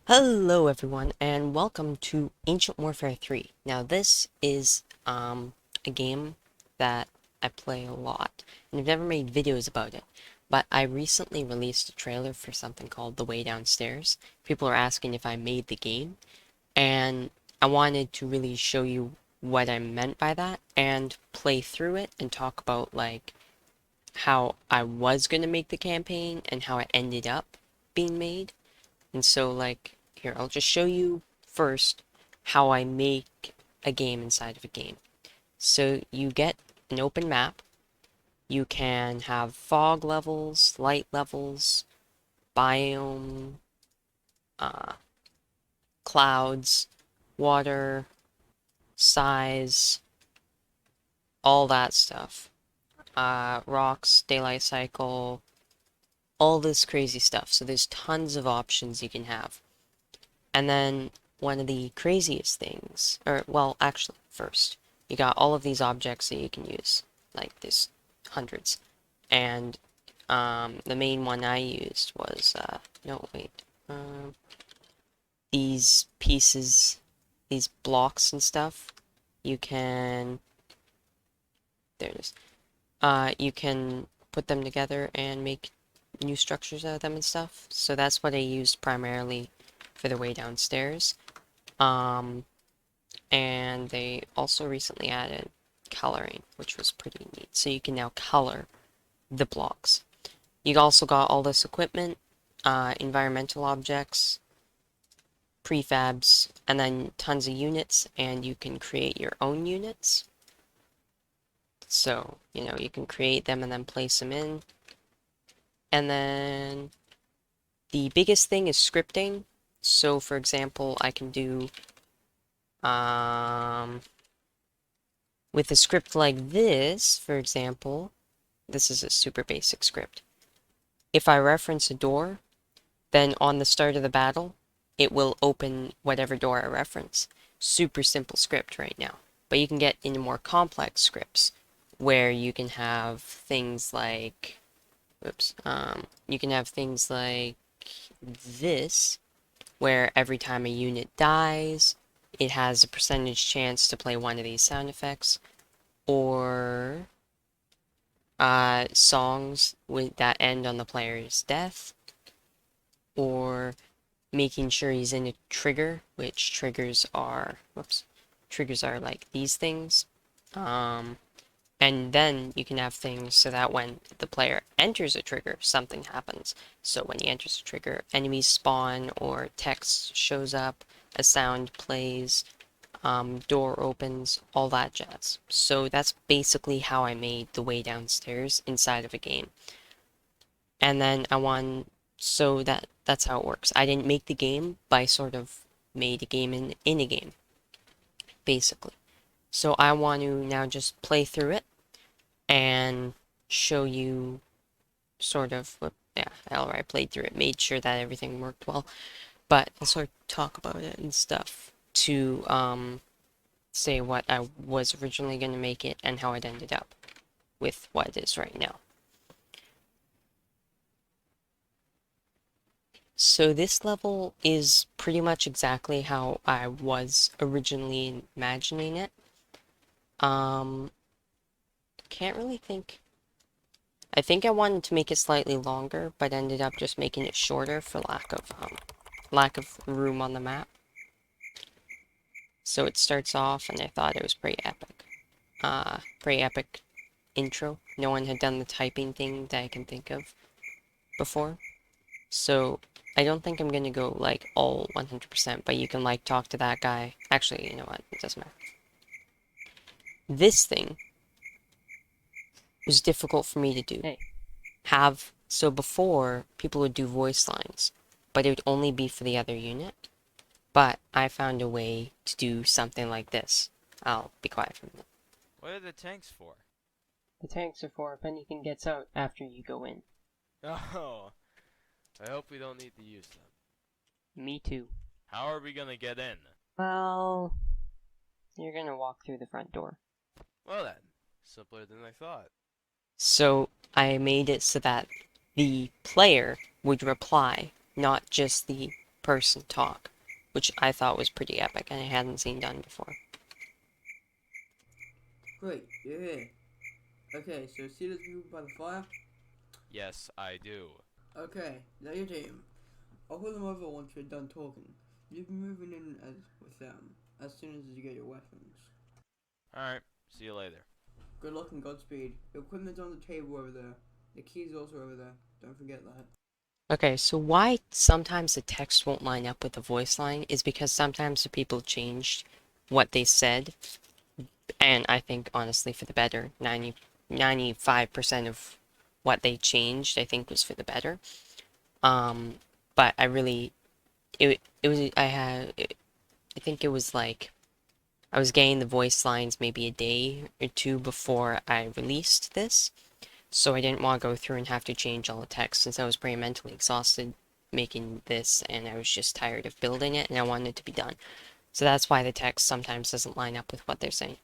Hello everyone and welcome to Ancient Warfare 3. Now this is a game that I play a lot and I've never made videos about it, but I recently released a trailer for something called The Way Downstairs. People are asking if I made the game, and I wanted to really show you what I meant by that and play through it and talk about like how I was going to make the campaign and how it ended up being made. And so, like, here, I'll just show you first how I make a game inside of a game. So you get an open map. You can have fog levels, light levels, biome, uh, clouds, water, size, all that stuff. Rocks, daylight cycle, all this crazy stuff. So there's tons of options you can have. And then one of the craziest things, or well, actually, first, you got all of these objects that you can use. Like there's hundreds. And the main one I used was no wait. These pieces, these blocks and stuff, you can there it is. You can put them together and make new structures out of them and stuff. So that's what I used primarily for the way downstairs. Um, and they also recently added coloring, which was pretty neat. So you can now color the blocks. You also got all this equipment, environmental objects, prefabs, and then tons of units, and you can create your own units. So, you can create them and then place them in. And then the biggest thing is scripting. So, for example, I can do with a script like this, for example, this is a super basic script. If I reference a door, then on the start of the battle, it will open whatever door I reference. Super simple script right now. But you can get into more complex scripts where you can have things like, you can have things like this, where every time a unit dies, it has a percentage chance to play one of these sound effects, or songs that end on the player's death, or making sure he's in a trigger, which triggers are like these things. And then you can have things so that when the player enters a trigger, something happens. So when he enters a trigger, enemies spawn or text shows up, a sound plays, door opens, all that jazz. So that's basically how I made the way downstairs inside of a game. And then so that's how it works. I didn't make the game, but I sort of made a game in a game, basically. So I want to now just play through it and show you sort of what, yeah, I already played through it, made sure that everything worked well, but I'll sort of talk about it and stuff to say what I was originally going to make it and how it ended up with what it is right now. So this level is pretty much exactly how I was originally imagining it. Can't really think. I think I wanted to make it slightly longer, but ended up just making it shorter for lack of room on the map. So it starts off, and I thought it was pretty epic. Pretty epic intro. No one had done the typing thing that I can think of before. So I don't think I'm gonna go like all 100%, but you can like talk to that guy. Actually, you know what? It doesn't matter. This thing was difficult for me to do. Hey, So before, people would do voice lines, but it would only be for the other unit. But I found a way to do something like this. I'll be quiet for a minute. what are the tanks for? The tanks are for if anything gets out after you go in. Oh, I hope we don't need to use them. Me too. How are we gonna get in? Well, you're gonna walk through the front door. Well then, simpler than I thought. So I made it so that the player would reply, not just the person talk, which I thought was pretty epic and I hadn't seen done before. Great, you're here. Okay, so see those people by the fire? Yes, I do. Okay, they're your team. I'll call them over once you're done talking. You can move in with them as soon as you get your weapons. Alright, see you later. Good luck and Godspeed. Your equipment's on the table over there. The key's also over there. Don't forget that. Okay, so why sometimes the text won't line up with the voice line is because sometimes the people changed what they said, and I think honestly for the better. 95% of what they changed I think was for the better. But I really it was I think it was like I was getting the voice lines maybe a day or two before I released this, so I didn't want to go through and have to change all the text since I was pretty mentally exhausted making this and I was just tired of building it and I wanted it to be done. So that's why the text sometimes doesn't line up with what they're saying.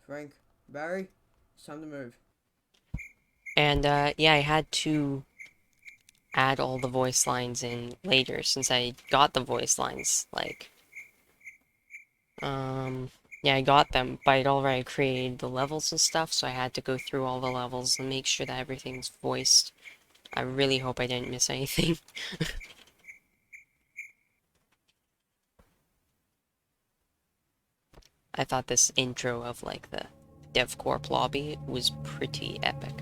Frank, Barry, it's time to move. And yeah, I had to add all the voice lines in later since I got the voice lines like yeah, I got them, but I'd already created the levels and stuff, so I had to go through all the levels and make sure that everything's voiced. I really hope I didn't miss anything. I thought this intro of like the DevCorp lobby was pretty epic.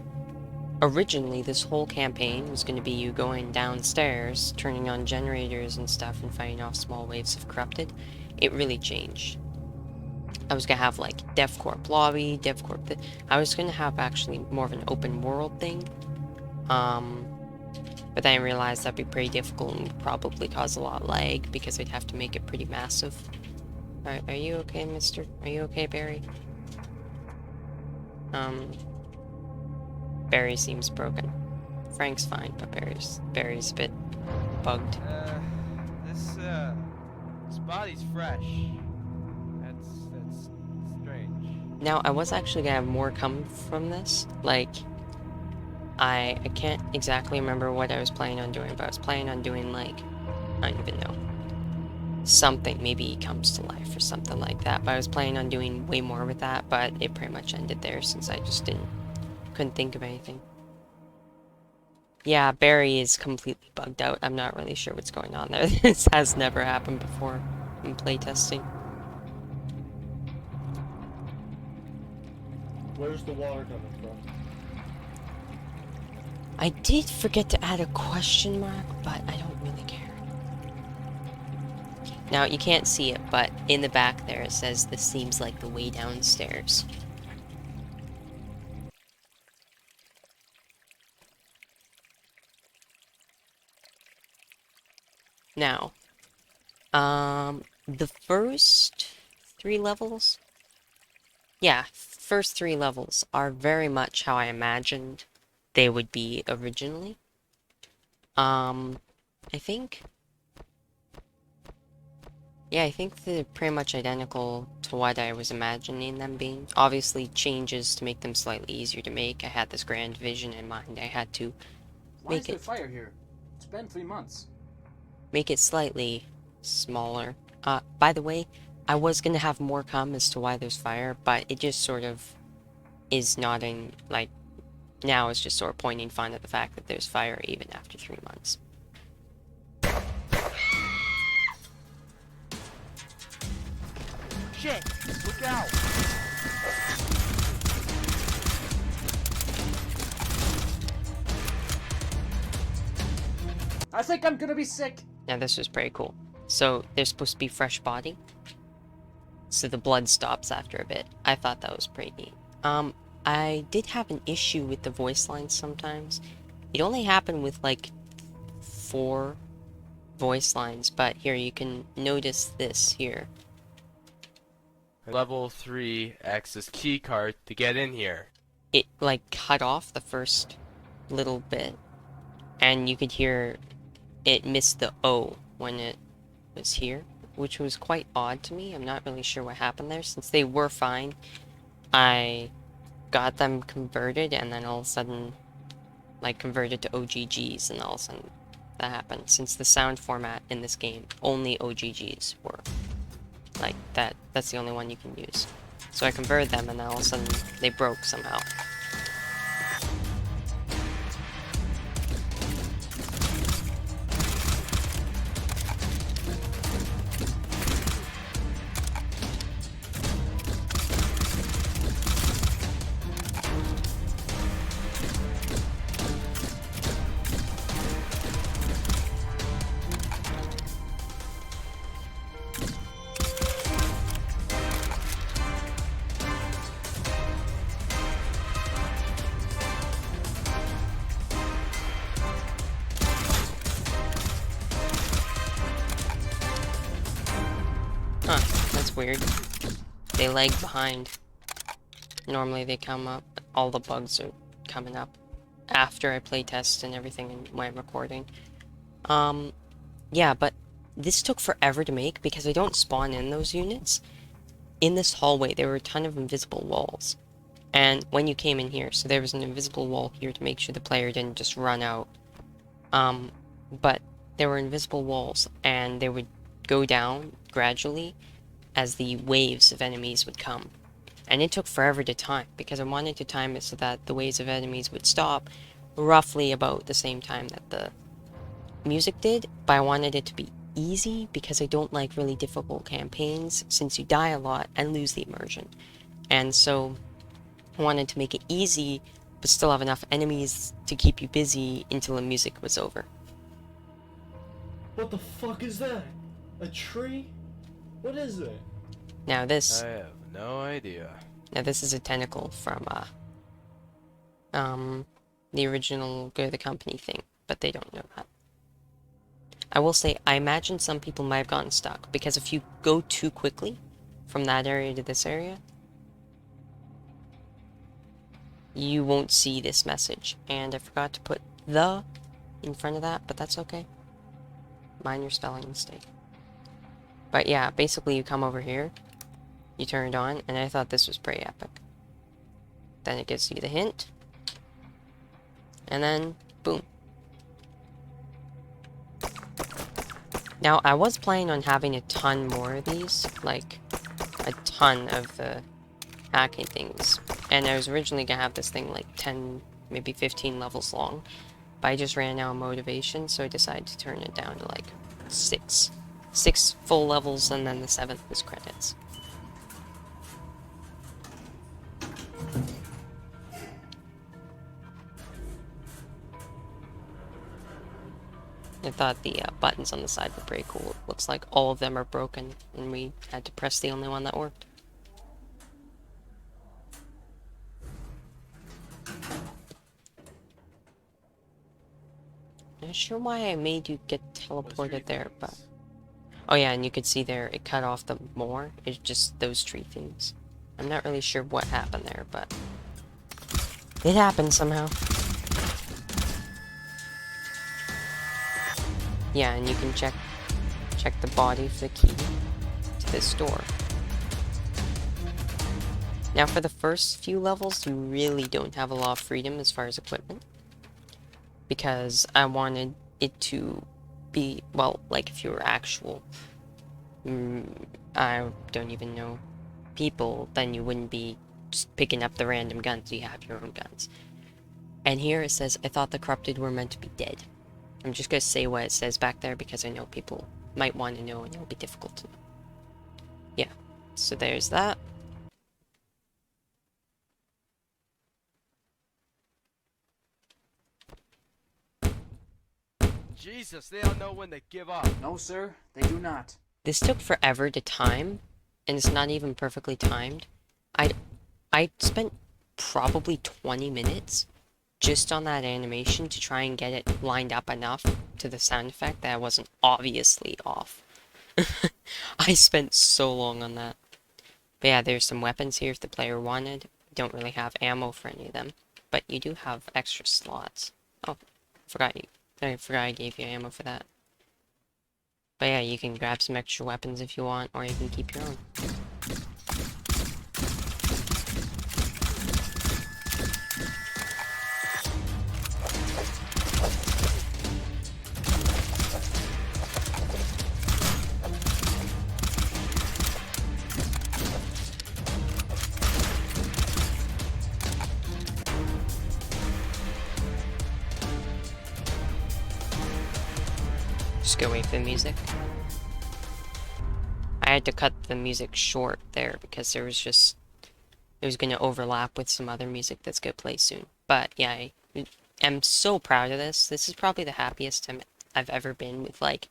Originally, this whole campaign was going to be you going downstairs, turning on generators and stuff, and fighting off small waves of corrupted. It really changed. I was gonna have like DevCorp lobby, DevCorp. I was gonna have actually more of an open world thing. But then I realized that'd be pretty difficult and would probably cause a lot of lag because I'd have to make it pretty massive. Are you okay, mister? Are you okay, Barry? Barry seems broken. Frank's fine, but Barry's a bit bugged. This body's fresh. That's strange. Now, I was actually gonna have more come from this. Like, I can't exactly remember what I was planning on doing, but I was planning on doing, like, I don't even know. Something, maybe he comes to life or something like that. But I was planning on doing way more with that, but it pretty much ended there since I just couldn't think of anything. Yeah, Barry is completely bugged out. I'm not really sure what's going on there. This has never happened before in playtesting. Where's the water coming from? I did forget to add a question mark, but I don't really care. Now, you can't see it, but in the back there it says this seems like the way downstairs. Now, the first 3 levels? Yeah, first 3 levels are very much how I imagined they would be originally. I think... Yeah, I think they're pretty much identical to what I was imagining them being. Obviously, changes to make them slightly easier to make. I had this grand vision in mind. I had to Why is make there it fire here? It's been 3 months. make it slightly smaller. By the way, I was gonna have more come as to why there's fire, but it just sort of is not in, like, now it's just sort of pointing fun at the fact that there's fire even after 3 months. Shit! Look out! I think I'm gonna be sick. Now this was pretty cool. So there's supposed to be fresh body. So the blood stops after a bit. I thought that was pretty neat. I did have an issue with the voice lines sometimes. It only happened with like 4 voice lines, but here you can notice this here. Level 3 access key card to get in here. It like cut off the first little bit, and you could hear it missed the O when it was here, which was quite odd to me. I'm not really sure what happened there. Since they were fine, I got them converted, and then all of a sudden, like, converted to OGGs, and all of a sudden, that happened, since the sound format in this game, only OGGs were. Like, that's the only one you can use. So I converted them, and then all of a sudden, they broke somehow. Huh, that's weird. They lag behind. Normally they come up, all the bugs are coming up after I play test and everything and when I'm recording. Yeah, but this took forever to make because I don't spawn in those units. In this hallway, there were a ton of invisible walls. And when you came in here, so there was an invisible wall here to make sure the player didn't just run out. But there were invisible walls, and they would go down gradually as the waves of enemies would come. And it took forever to time, because I wanted to time it so that the waves of enemies would stop roughly about the same time that the music did, but I wanted it to be easy because I don't like really difficult campaigns since you die a lot and lose the immersion. And so I wanted to make it easy but still have enough enemies to keep you busy until the music was over. What the fuck is that? A tree? What is it? Now this I have no idea. is a tentacle from the original Go to the Company thing, but they don't know that. I will say, I imagine some people might have gotten stuck, because if you go too quickly from that area to this area, you won't see this message. And I forgot to put the in front of that, but that's okay. Minor spelling mistake. But yeah, basically you come over here, you turn it on, and I thought this was pretty epic. Then it gives you the hint, and then, boom. Now, I was planning on having a ton more of these, like, a ton of the hacking things. And I was originally gonna have this thing like 10, maybe 15 levels long, but I just ran out of motivation, so I decided to turn it down to like 6. 6 full levels, and then the 7th was credits. I thought the buttons on the side were pretty cool. It looks like all of them are broken, and we had to press the only one that worked. Not sure why I made you get teleported there, but... Oh yeah, and you could see there, it cut off the more. It's just those tree things. I'm not really sure what happened there, but... it happened somehow. Yeah, and you can check the body for the key to this door. Now for the first few levels, you really don't have a lot of freedom as far as equipment. Because I wanted it to be, well, like if you were actual, I don't even know, people, then you wouldn't be just picking up the random guns, you have your own guns. And here it says, I thought the corrupted were meant to be dead. I'm just gonna say what it says back there because I know people might want to know and it'll be difficult to know. Yeah, so there's that. Jesus, they don't know when to give up. No, sir, they do not. This took forever to time, and it's not even perfectly timed. I spent probably 20 minutes just on that animation to try and get it lined up enough to the sound effect that I wasn't obviously off. I spent so long on that. But yeah, there's some weapons here if the player wanted. You don't really have ammo for any of them, but you do have extra slots. Oh, I forgot I gave you ammo for that. But yeah, you can grab some extra weapons if you want, or you can keep your own. Just go wait for the music. I had to cut the music short there because it was gonna overlap with some other music that's gonna play soon. But yeah, I am so proud of this. This is probably the happiest I've ever been with like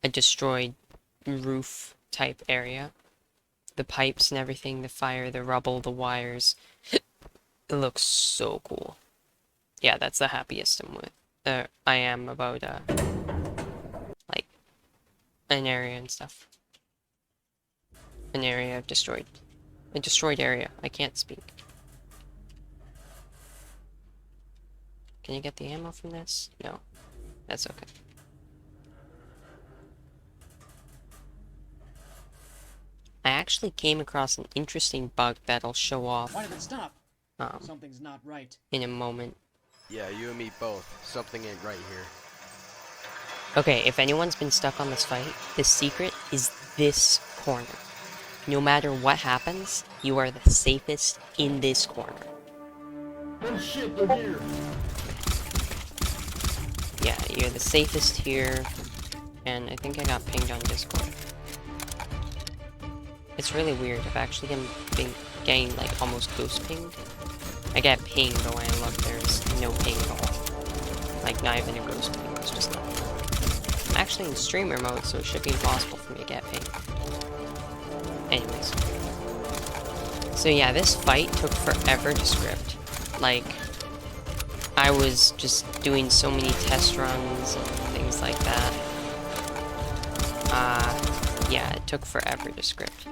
a destroyed roof type area. The pipes and everything, the fire, the rubble, the wires. It looks so cool. Yeah, that's the happiest I am about like an area and stuff. An area I've destroyed. A destroyed area. I can't speak. Can you get the ammo from this? No. That's okay. I actually came across an interesting bug that'll show off Why did it stop? um, Something's not right. in a moment. Yeah, you and me both. Something ain't right here. Okay, if anyone's been stuck on this fight, the secret is this corner. No matter what happens, you are the safest in this corner. Oh shit, they're here. Yeah, you're the safest here, and I think I got pinged on Discord. It's really weird. I've actually been getting like almost ghost pinged. I get pinged, but when I look, there's no ping at all. Like not even a ghost ping. It's just not. I'm actually in streamer mode, so it should be impossible for me to get pinged. Anyways. So yeah, this fight took forever to script. Like, I was just doing so many test runs and things like that. Yeah, it took forever to script.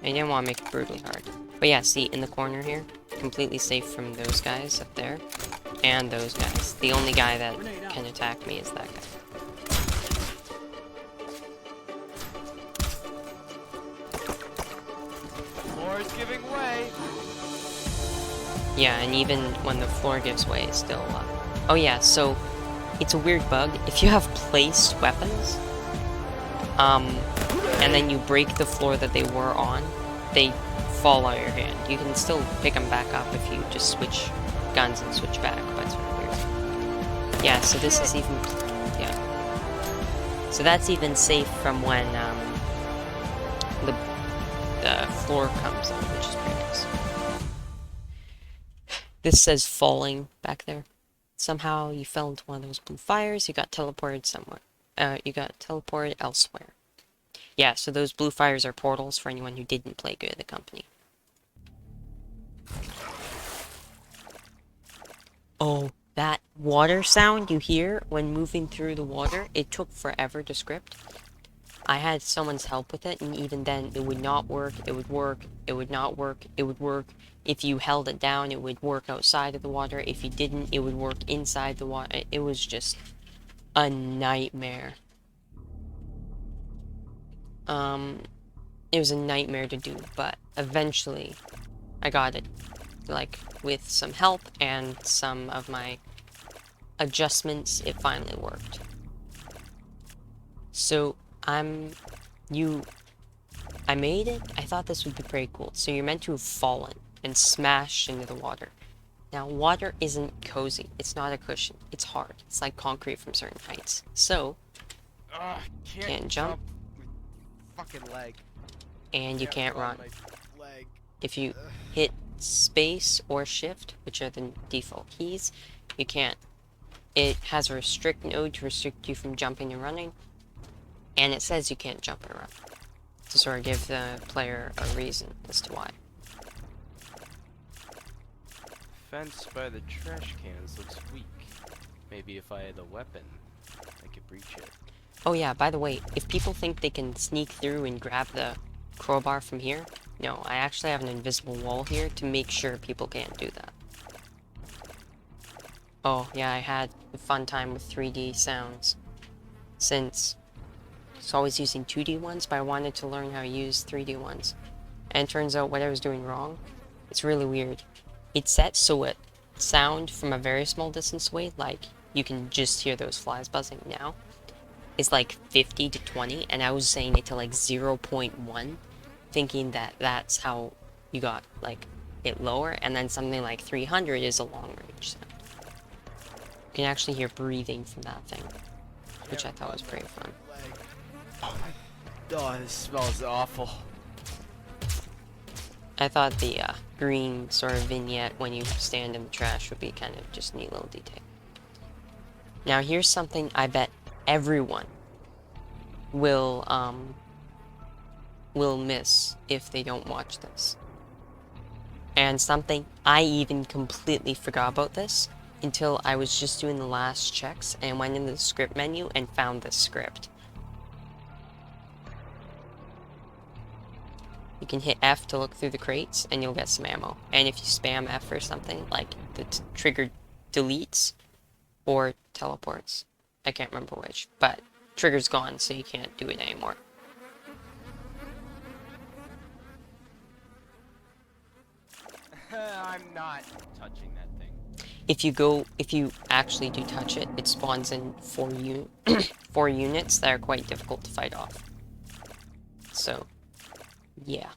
I didn't want to make it brutally hard. But yeah, see, in the corner here, completely safe from those guys up there. And those guys. The only guy that can attack me is that guy. Floor is giving way. Yeah, and even when the floor gives way, it's still Oh yeah, so it's a weird bug. If you have placed weapons, and then you break the floor that they were on, they fall out of your hand. You can still pick them back up if you just switch guns and switch back, but it's really weird. Yeah, so this is even... yeah. So that's even safe from when, the floor comes up, which is pretty nice. This says falling back there. Somehow you fell into one of those blue fires, you got teleported somewhere. You got teleported elsewhere. Yeah, so those blue fires are portals for anyone who didn't play Good of the Company. Oh, that water sound you hear when moving through the water, it took forever to script. I had someone's help with it, and even then, it would not work, it would work, it would not work, it would work. If you held it down, it would work outside of the water. If you didn't, it would work inside the water. It was just a nightmare. It was a nightmare to do, but eventually I got it. Like, with some help and some of my adjustments, it finally worked. So, I made it. I thought this would be pretty cool. So you're meant to have fallen and smashed into the water. Now, water isn't cozy. It's not a cushion. It's hard. It's like concrete from certain heights. So, can't jump. With fucking leg. And you can't run. My leg. If you hit space or shift, which are the default keys, you can't. It has a restrict node to restrict you from jumping and running. And it says you can't jump and run. To sort of give the player a reason as to why. Fence by the trash cans looks weak. Maybe if I had a weapon, I could breach it. Oh yeah, by the way, if people think they can sneak through and grab the crowbar from here, no, I actually have an invisible wall here to make sure people can't do that. Oh yeah, I had a fun time with 3D sounds. Since I was always using 2D ones, but I wanted to learn how to use 3D ones. And it turns out what I was doing wrong, it's really weird. It's set so it sound from a very small distance away, like you can just hear those flies buzzing now, is like 50 to 20, and I was saying it to like 0.1, thinking that that's how you got like it lower, and then something like 300 is a long range sound. can actually hear breathing from that thing, which I thought was pretty fun. Oh, this smells awful. I thought the green sort of vignette when you stand in the trash would be kind of just a neat little detail. Now here's something I bet everyone will miss if they don't watch this. And something I even completely forgot about this until I was just doing the last checks and went into the script menu and found this script. You can hit F to look through the crates and you'll get some ammo. And if you spam F or something, like the trigger deletes or teleports. I can't remember which, but trigger's gone so you can't do it anymore. I'm not touching that thing. If you actually do touch it, it spawns in 4 units that are quite difficult to fight off. So, yeah.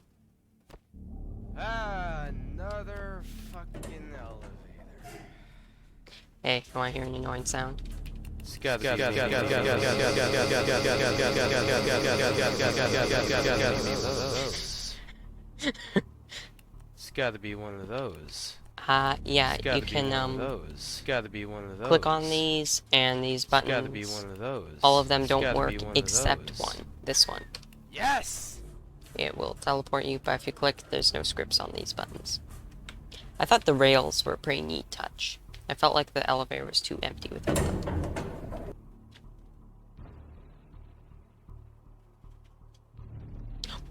Another fucking elevator. Hey, you wanna hear an annoying sound? It's gotta be It's gotta be one of those. Yeah, It's gotta you be can, one of those. It's gotta be one of those. click on these, and these It's gotta be buttons, one of those. all of them It's don't gotta work be one of except those. one. This one. Yes! It will teleport you, but if you click, there's no scripts on these buttons. I thought the rails were a pretty neat touch. I felt like the elevator was too empty without them.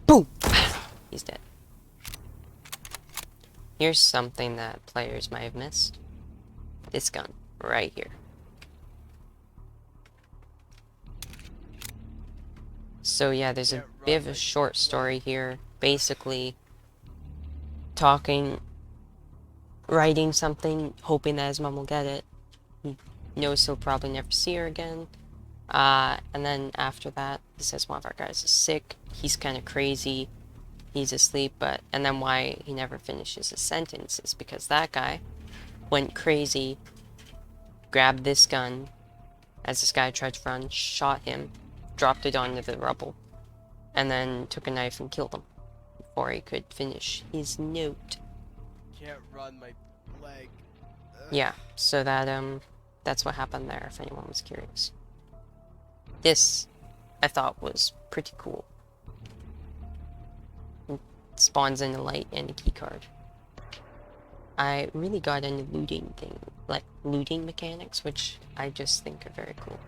Boom! He's dead. Here's something that players might have missed. This gun, right here. So yeah, there's a bit of a short story here. Basically, writing something, hoping that his mom will get it. He knows he'll probably never see her again. And then after that, he says one of our guys is sick. He's kind of crazy. He's asleep, and then why he never finishes his sentence is because that guy went crazy, grabbed this gun as this guy tried to run, shot him, dropped it onto the rubble, and then took a knife and killed him before he could finish his note. Can't run my leg. Yeah, so that's what happened there, if anyone was curious. This, I thought, was pretty cool. It spawns in a light and a keycard. I really got into looting looting mechanics, which I just think are very cool.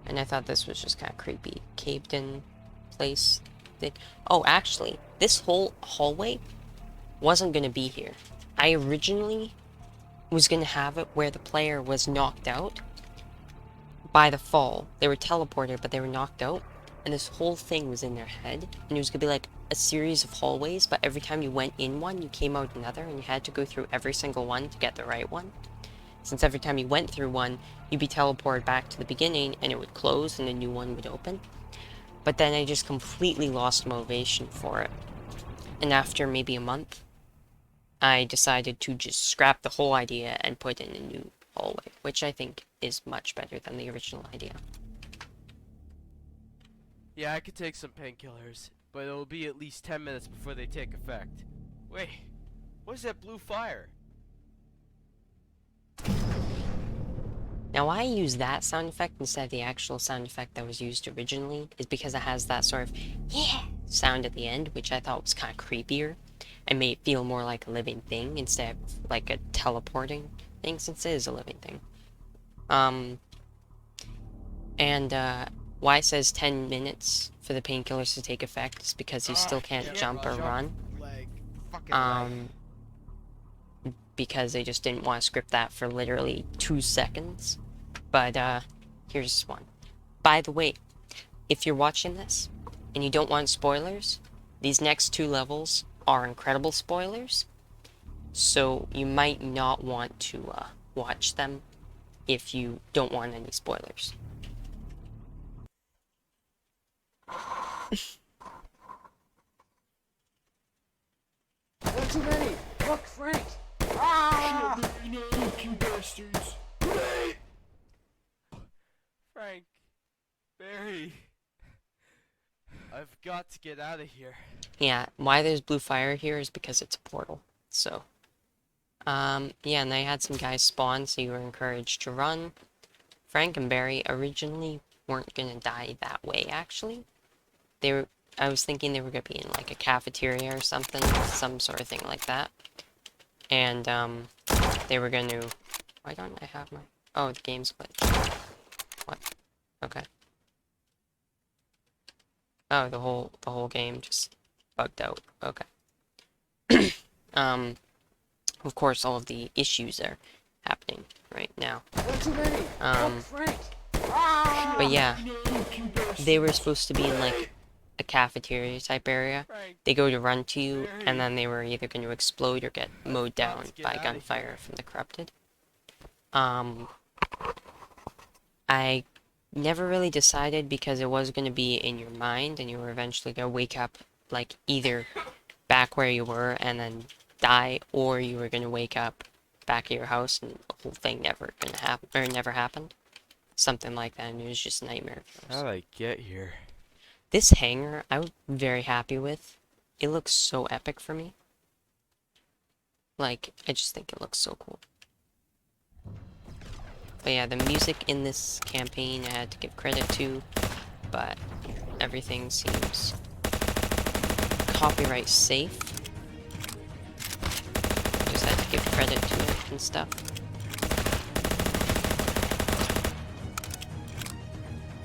And I thought this was just kind of creepy. Caved in place thing. Oh, actually, this whole hallway wasn't going to be here. I originally was going to have it where the player was knocked out by the fall. They were teleported, but they were knocked out. And this whole thing was in their head. And it was going to be like a series of hallways, but every time you went in one, you came out another, and you had to go through every single one to get the right one. Since every time you went through one, you'd be teleported back to the beginning, and it would close, and a new one would open. But then I just completely lost motivation for it. And after maybe a month, I decided to just scrap the whole idea and put in a new hallway, which I think is much better than the original idea. Yeah, I could take some painkillers, but it'll be at least 10 minutes before they take effect. Wait, what is that blue fire? Now, why I use that sound effect instead of the actual sound effect that was used originally is because it has that sort of yeah sound at the end, which I thought was kind of creepier and made it feel more like a living thing instead of like a teleporting thing, since it is a living thing. Why it says 10 minutes for the painkillers to take effect is because you still can't jump or run. Leg. Fucking leg. Because they just didn't want to script that for literally 2 seconds. But, here's one. By the way, if you're watching this, and you don't want spoilers, these next 2 levels are incredible spoilers. So, you might not want to, watch them if you don't want any spoilers. There are too many. Look, Frank. Ah! Let me know, you bastards. Barry, I've got to get out of here. Yeah, why there's blue fire here is because it's a portal. So, yeah, and they had some guys spawn, so you were encouraged to run. Frank and Barry originally weren't gonna die that way, actually. I was thinking they were gonna be in, like, a cafeteria or something, some sort of thing like that. And, they were gonna... Why don't I have my... Oh, the game's glitched. What? Okay. Oh, the whole game just bugged out. Okay. Of course, all of the issues are happening right now. One too many. Help Frank. But yeah, they were supposed to be in, like, a cafeteria type area. Frank, They go to run to you, and then they were either going to explode or get mowed down get by outta gunfire here. from the corrupted. I never really decided because it was going to be in your mind, and you were eventually going to wake up, like, either back where you were and then die, or you were going to wake up back at your house and the whole thing never going to happen, or never happened. Something like that, and it was just a nightmare for us. how'd I get here? This hangar, I was very happy with. It looks so epic for me. Like, I just think it looks so cool. But yeah, the music in this campaign I had to give credit to, but everything seems copyright safe. Just had to give credit to it and stuff.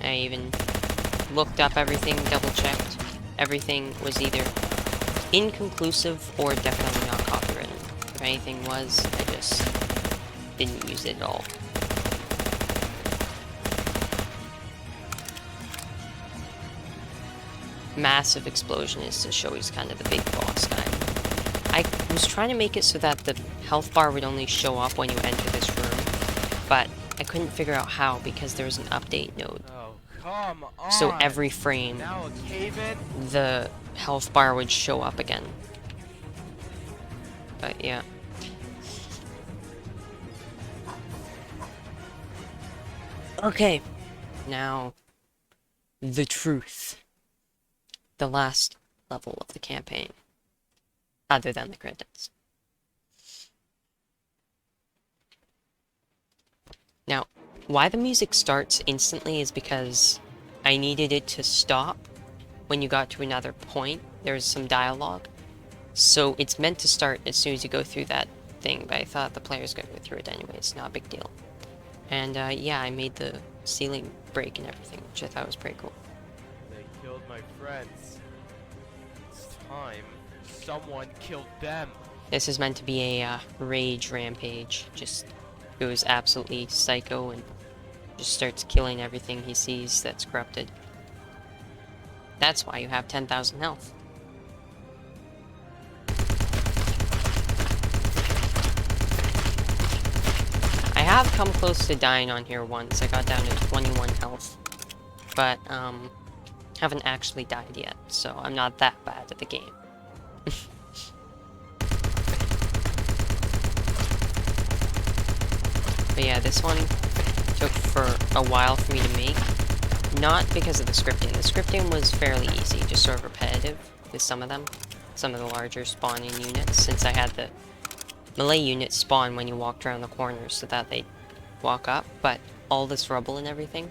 I even looked up everything, double-checked. Everything was either inconclusive or definitely not copywritten. If anything was, I just didn't use it at all. Massive explosion is to show he's kind of the big boss guy. I was trying to make it so that the health bar would only show up when you enter this room, but I couldn't figure out how because there was an update node. Oh, come on. So every frame, Now a cave-in? the health bar would show up again. But yeah. Okay. Now, the truth. The last level of the campaign. Other than the credits. Now, why the music starts instantly is because I needed it to stop when you got to another point. There's some dialogue. So it's meant to start as soon as you go through that thing, but I thought the player's gonna go through it anyway, it's not a big deal. And yeah, I made the ceiling break and everything, which I thought was pretty cool. They killed my friends. It's time someone killed them. This is meant to be a rage rampage. Just goes absolutely psycho and just starts killing everything he sees that's corrupted. That's why you have 10,000 health. I have come close to dying on here once. I got down to 21 health. But, haven't actually died yet, so I'm not that bad at the game. But yeah, this one took for a while for me to make. Not because of the scripting. The scripting was fairly easy, just sort of repetitive with some of them. Some of the larger spawning units, since I had the melee units spawn when you walked around the corners so that they'd walk up, but all this rubble and everything,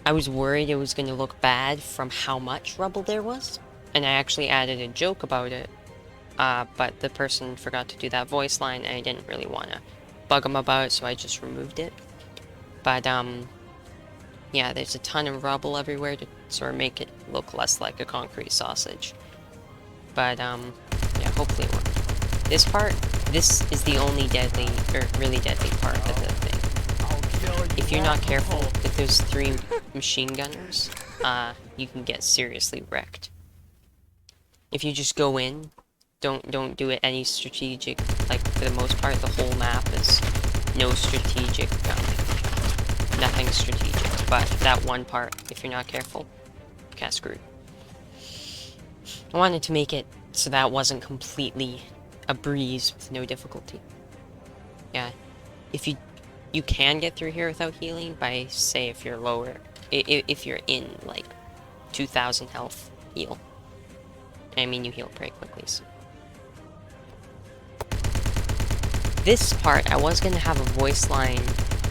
I was worried it was going to look bad from how much rubble there was, and I actually added a joke about it, but the person forgot to do that voice line, and I didn't really want to bug them about it, so I just removed it. But, yeah, there's a ton of rubble everywhere to sort of make it look less like a concrete sausage. But, yeah, hopefully it worked. This part, this is the only deadly, or really deadly part of the thing. I'll kill you. If you're not all. careful with those 3 machine gunners, you can get seriously wrecked. If you just go in, don't do it any strategic, like, for the most part, the whole map is no strategic, nothing strategic, but that one part, if you're not careful, got screwed. I wanted to make it so that wasn't completely a breeze with no difficulty. Yeah, if you can get through here without healing by, say, if you're lower if you're in like 2,000 health, heal. I mean, you heal pretty quickly. So. This part, I was gonna have a voice line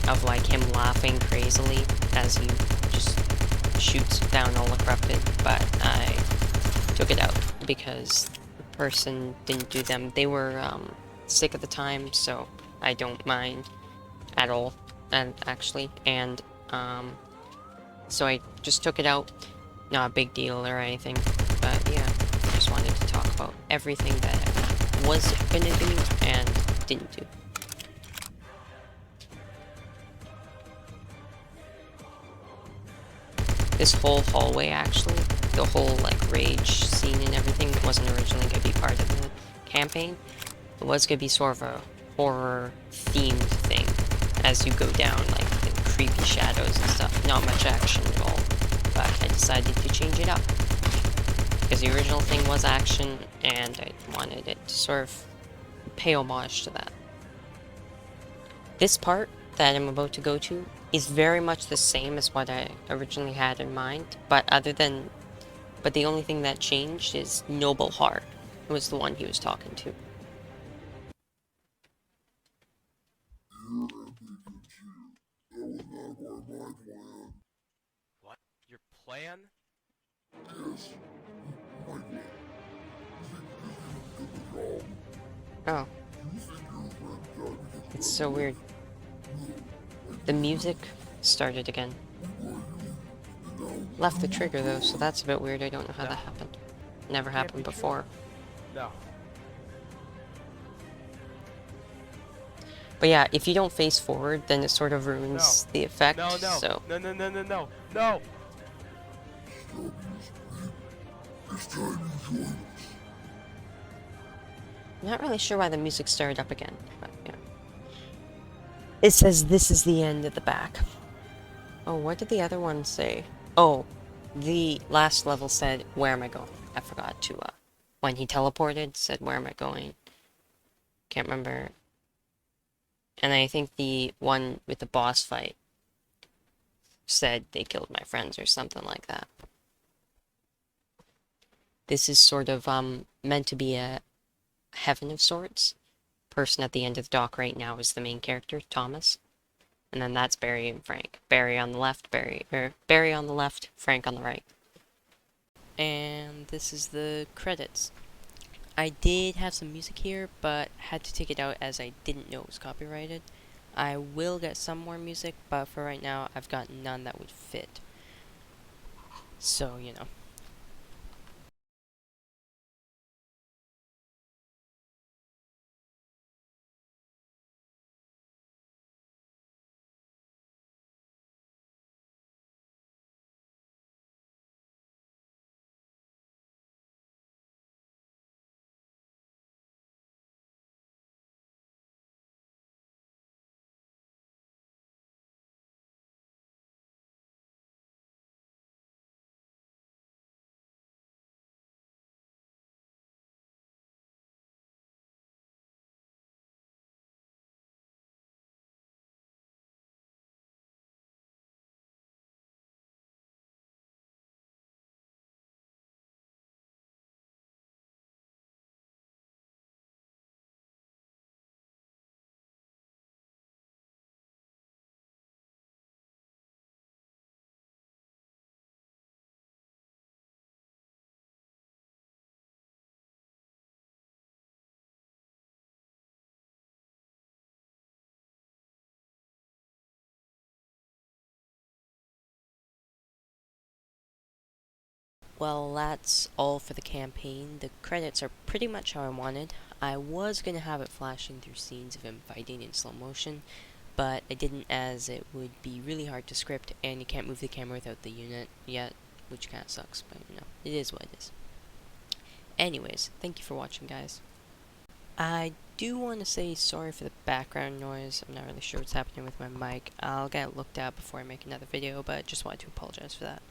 of like him laughing crazily as he just shoots down all the corrupted, but I took it out because the person didn't do them. They were sick at the time, so I don't mind at all, and actually, and so I just took it out. Not a big deal or anything, but yeah, I just wanted to talk about everything that I was gonna do and didn't do. This whole hallway, actually, the whole like rage scene and everything wasn't originally gonna be part of the campaign. It was gonna be sort of a horror themed thing as you go down, like the creepy shadows and stuff. Not much action at all, but I decided to change it up because the original thing was action, and I wanted it to sort of pay homage to that. This part that I'm about to go to is very much the same as what I originally had in mind, but the only thing that changed is Noble Heart was the one he was talking to. What? Your plan? Oh. It's so weird. The music started again. Left the trigger though, so that's a bit weird. I don't know how that happened. Never happened before. No. But yeah, if you don't face forward, then it sort of ruins the effect. No, no. So No, no, no, no, no. No! I'm not really sure why the music started up again, but yeah. It says this is the end at the back. Oh, what did the other one say? Oh, the last level said, where am I going? I forgot to, when he teleported, said, where am I going? Can't remember. And I think the one with the boss fight said they killed my friends or something like that. This is sort of, meant to be a heaven of sorts. Person at the end of the dock right now is the main character, Thomas. And then that's Barry and Frank. Barry on the left, Barry on the left, Frank on the right. And this is the credits. I did have some music here, but had to take it out as I didn't know it was copyrighted. I will get some more music, but for right now, I've got none that would fit. So, you know. Well, that's all for the campaign. The credits are pretty much how I wanted. I was going to have it flashing through scenes of him fighting in slow motion, but I didn't, as it would be really hard to script, and you can't move the camera without the unit yet, which kind of sucks, but you know, it is what it is. Anyways, thank you for watching, guys. I do want to say sorry for the background noise. I'm not really sure what's happening with my mic. I'll get it looked at before I make another video, but just wanted to apologize for that.